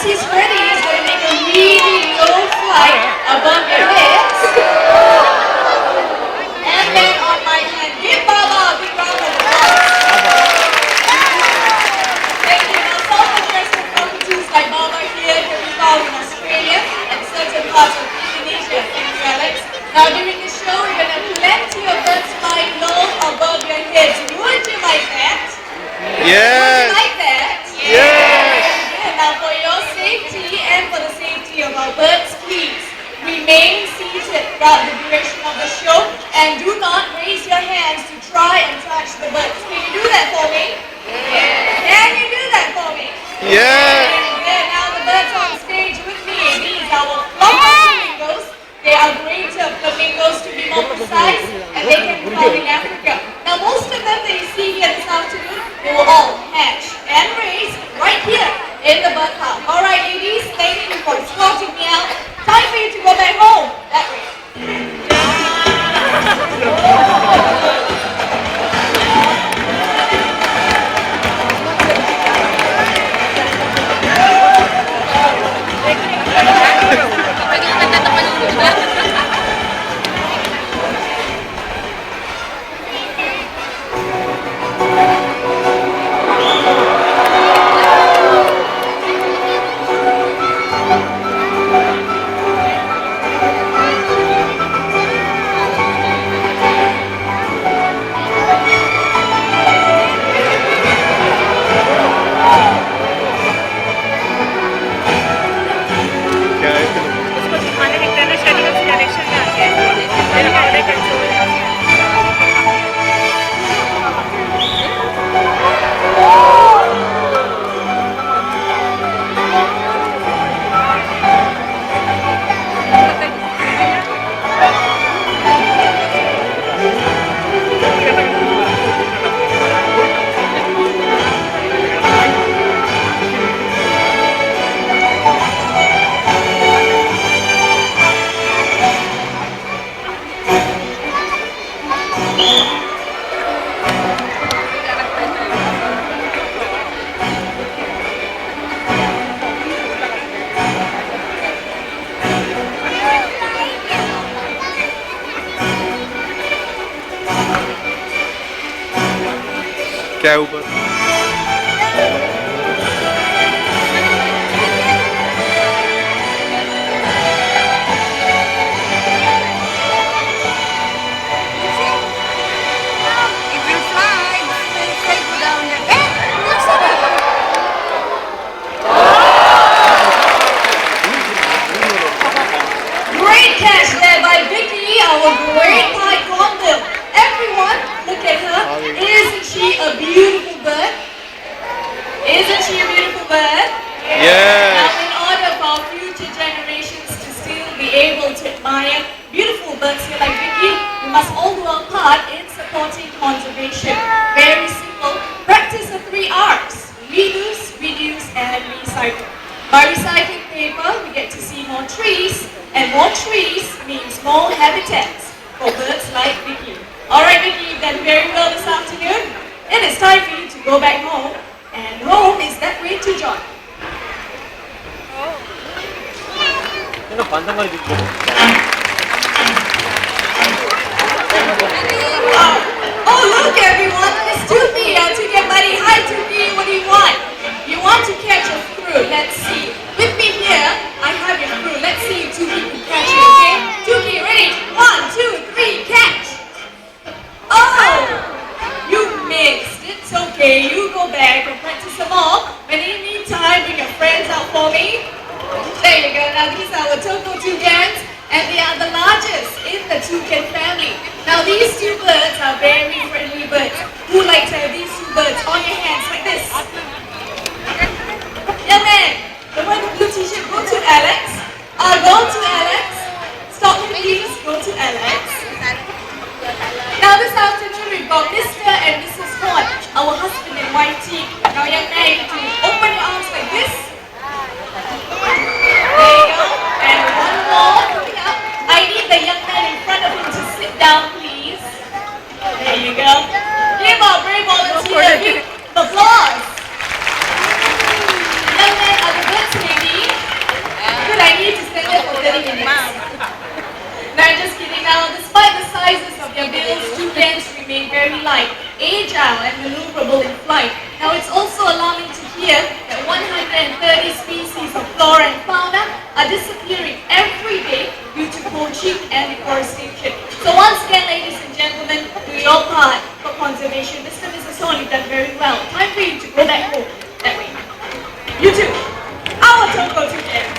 he's ready, he's going to make a really low flight above your heads. And then on my hand, give Baba a big round of applause. Thank you. Now, some interesting cockatoos like Baba here can be found in Australia and certain parts of Indonesia. Thank you, Alex. Now, during the show, we're going to have plenty of birds flying low above your heads. Would you like that? Yes. Would you like that? Yes. Yeah. Now, for your safety and for the safety of our birds, please remain seated throughout the duration of the show and do not raise your hands to try and touch the birds. Can you do that for me? Yeah. Can you do that for me? Yes. Yeah. Now, the birds on stage with me, these are our flock flamingos. They are greater flamingos to be more precise, and they can be found in Africa. Now, most of them that you see here this afternoon, they will all hatch and raise right here in the bird park. All right, ladies, thank you for escorting me out. Time for you to go back home. That way. क्या ऊपर Great catch there by Vicky, our great taekwondo. Everyone, look at her. Isn't she a beautiful bird? Isn't she a beautiful bird? Yes. Now, in order for our future generations to still be able to admire beautiful birds here like Vicky, we must all do our part in supporting conservation. Very simple. Practice the 3 R's. Reduce, reduce, and recycle. By recycling paper, we get to see more trees, and more trees means more habitats for birds like Vicky. Alright Vicky, you've done very well this afternoon. It is time for you to go back home, and home is that way to join. Oh look everyone, it's Tuki, our Tuki buddy. Hi Tuki, what do you want? You want to catch a fruit, let's see. With me here, I have your fruit. Let's see if Tuki can catch it, okay? Tuki, ready? 1, 2, 3, catch! Oh! You missed. It's okay. You go back and practice some more. And in the meantime, bring your friends out for me. There you go. Now these are our Toko toucans, and they are the largest in the toucan family. Now these 2 birds are very friendly birds. Who like to have these 2 birds on your hands like this? Young man, the one in the blue t-shirt, go to Alex. Go to Alex. Stop me please. Go to Alex. Now this afternoon we've got Mr. and Mrs. Ford, our husband and wife team. Now young man, you need to open your arms like this. There you go. And one more coming up. I need the young man in front of him to sit down please. There you go. Give our brave volunteer a big applause. Young men are 30 species of flora and fauna are disappearing every day due to poaching and deforestation. So once again, ladies and gentlemen, do your part for conservation. Mr. and Mrs. Song, you've done very well. Time for you to go back home. That way. You too. Our Toko Toucans.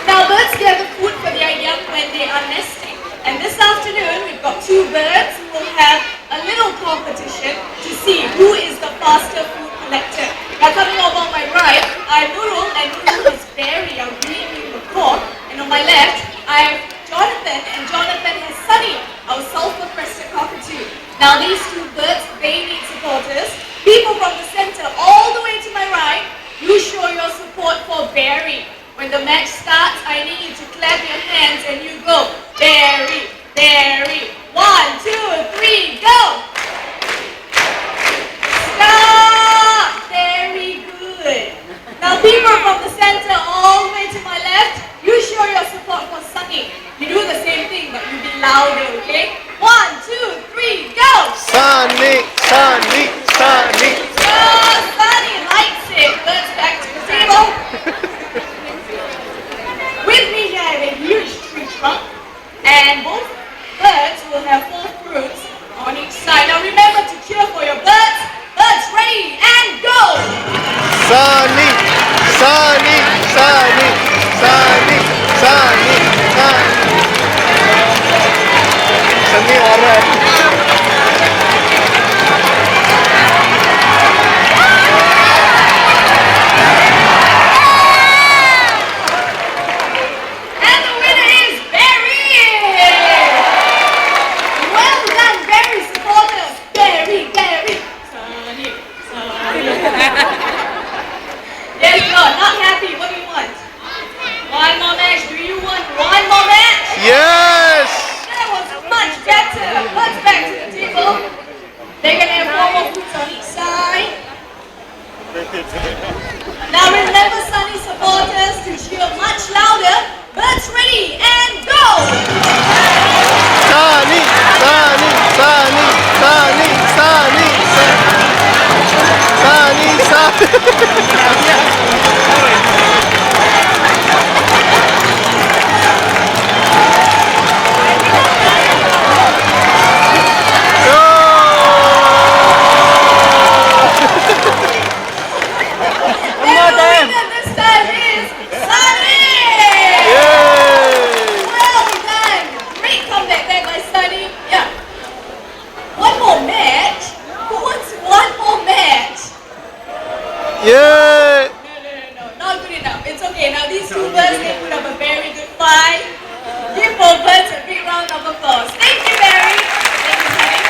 Now birds gather food for their young when they are nesting. And this afternoon we've got two birds who will have a little competition to see who is the faster food collector. Now coming over on my right, I'm Nurul, and Nurul is Barry, our green unicorn. And on my left, I have Jonathan, and Jonathan has Sunny, our sulfur-crested cockatoo. Now these two birds, they need supporters. People from the center all the way to my right, you show your support for Barry. When the match starts, I need you to clap your hands and you go, Barry, Barry. 1, 2, 3, go! Stop! Very good. Now people from the center all the way to my left, you show your support for Sunny. You do the same thing, but you be louder, okay? 1, 2, 3, go! Sunny, Sunny, Sunny. Oh, Sunny likes it. Let's back to the table. With me here I have a huge tree trunk, and both birds will have 4 fruits on each side. Now remember to cheer for your birds. Birds ready and go! Sunny, Sunny, Sunny, Sunny, Sunny, Sunny. Sunny orang. And the winner is Barry! Well done, Barry supporters! Barry, Barry! Sunny, Sunny. Yes, you're not happy. What do you want? One more match. Do you want one more match? Yes. That was much better. Let's back to the table. They're gonna have 4 more fruits on each side. Now remember, Sunny supporters, to cheer much louder. Birds ready and go! Sunny, Sunny, Sunny, Sunny, Sunny, Sunny, Sunny. And the winner this time is Sunny! Yay! Well done! Great comeback there by Sunny. Yeah. One more match? Who wants one more match? Yay! No. Not good enough. It's okay. Now these two birds, they put up a very good fight. Give both birds a big round of applause. Thank you, Barry. Thank you, Sunny.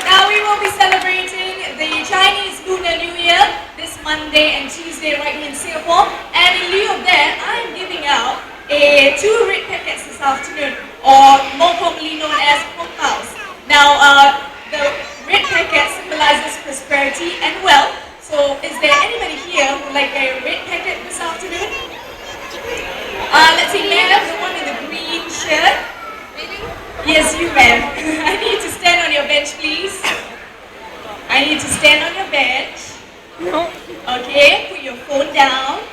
Now we will be celebrating the Chinese Lunar New Year this Monday and Tuesday right here in Singapore. And in lieu of that, I am giving out 2 red packets this afternoon, or more commonly known as Hong Baos. Now, the red packet symbolizes prosperity and wealth. So, is there anybody here who would like a red packet this afternoon? Let's see, ma'am, the one in the green shirt. Yes, you, ma'am. I need to stand on your bench, please. I need to stand on your bench. Okay, put your phone down.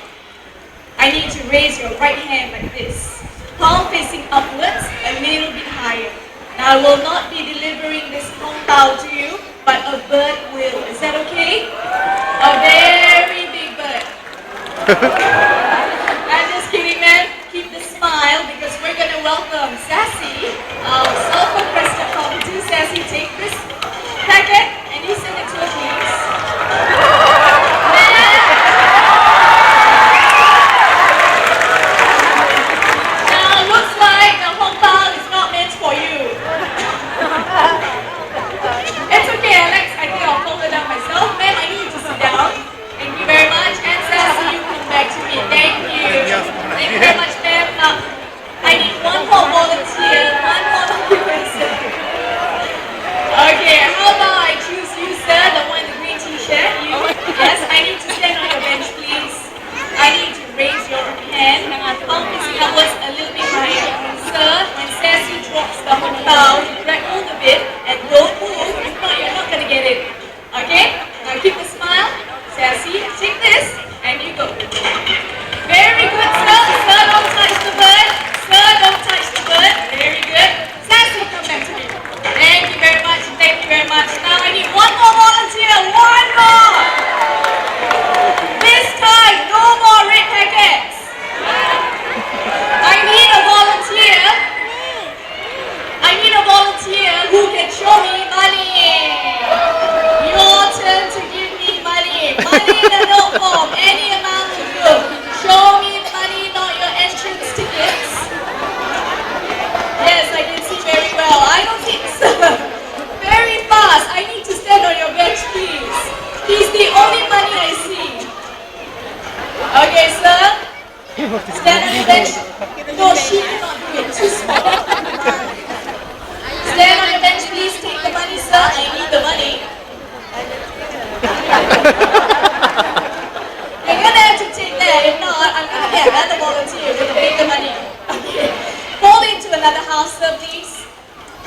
I need to raise your right hand like this. Palm facing upwards, a little bit higher. Now I will not be delivering this Hong Bao to you, but a bird will. Is that okay? A very big bird. I'm just kidding, man. Keep the smile because we're going to welcome Sassy, our sulfur-crested cockatoo. Sassy, take this packet and you send it to her, please. Now, looks like the Hong Bao is not meant for you. It's okay, Alex. I think I'll fold it down myself. Ma'am, I need you to sit down. Thank you very much. And Sassy, you come back to me. Thank you. Thank you very much, ma'am. Now, I need one more volunteer, one more lucky person. Okay, how about I choose you, sir, the one in the green t-shirt? You? Yes, I need to stand on your bench, please. I need to raise your hand. Palm facing upwards a little bit higher. Sir, when Sassy drops the Hong Bao, you grab hold of it and don't move. If not, you're not going to get it. Okay? Now keep the smile. Sassy, take this, and you go. Very good, sir. Sir, don't touch the bird. Sir, don't touch the bird. Very good. Sassy, come back to me. Thank you very much. Thank you very much. Now I need one more volunteer. One more. This time, no more red packets. I need a volunteer. I need a volunteer who can show me money. Your turn to give me money. Money in a note form. Any amount will do. Show me the money, not your entrance tickets. Yes, I can see very well. I don't think so. Very fast. I need to stand on your bench, please. He's the only money I see. Okay, sir. Stand on your bench. No, she cannot do it. Too small. Stand on your bench, please. Take the money, sir. I need the money. You're gonna have to take that. If not, I'm gonna get another volunteer to take the money. Okay. Fold it to another house, sir, please.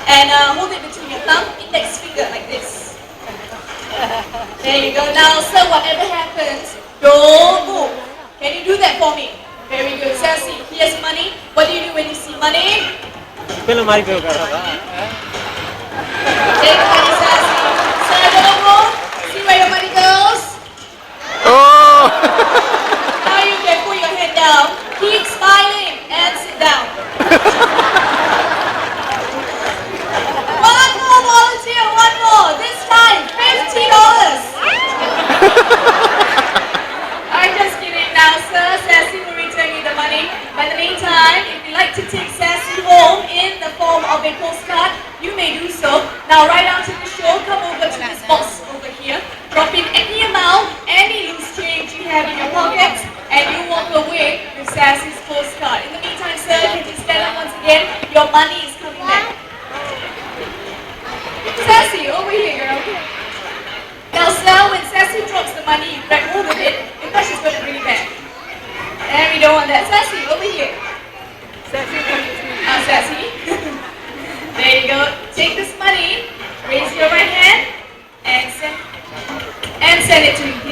And hold it between your thumb, index finger, like this. There you go. Now, sir, whatever happens, don't move. Can you do that for me? Very good. Sassy, here's money. What do you do when you see money? Take the money, Sassy. Sir, don't move. See where your money goes? Oh! Now you can put your head down. Keep smiling and sit down. One more volunteer, one more. This time, $50. I'm just kidding now, sir. Sassy will return you the money. But in the meantime, if you'd like to take Sassy home in the form of a postcard, you may do so. Now, right after the show, come over to this box over here. Drop in any amount, any loose change you have in your pockets, and you walk away with Sassy's postcard. In the meantime, sir, can you stand up once again? Your money is coming back. Sassy, over here, girl. Now, sir, when Sassy drops the money, you grab hold of it because she's going to bring it back. And we don't want that. Sassy, over here. Sassy. There you go. Take this money, raise your right hand, and send it to me.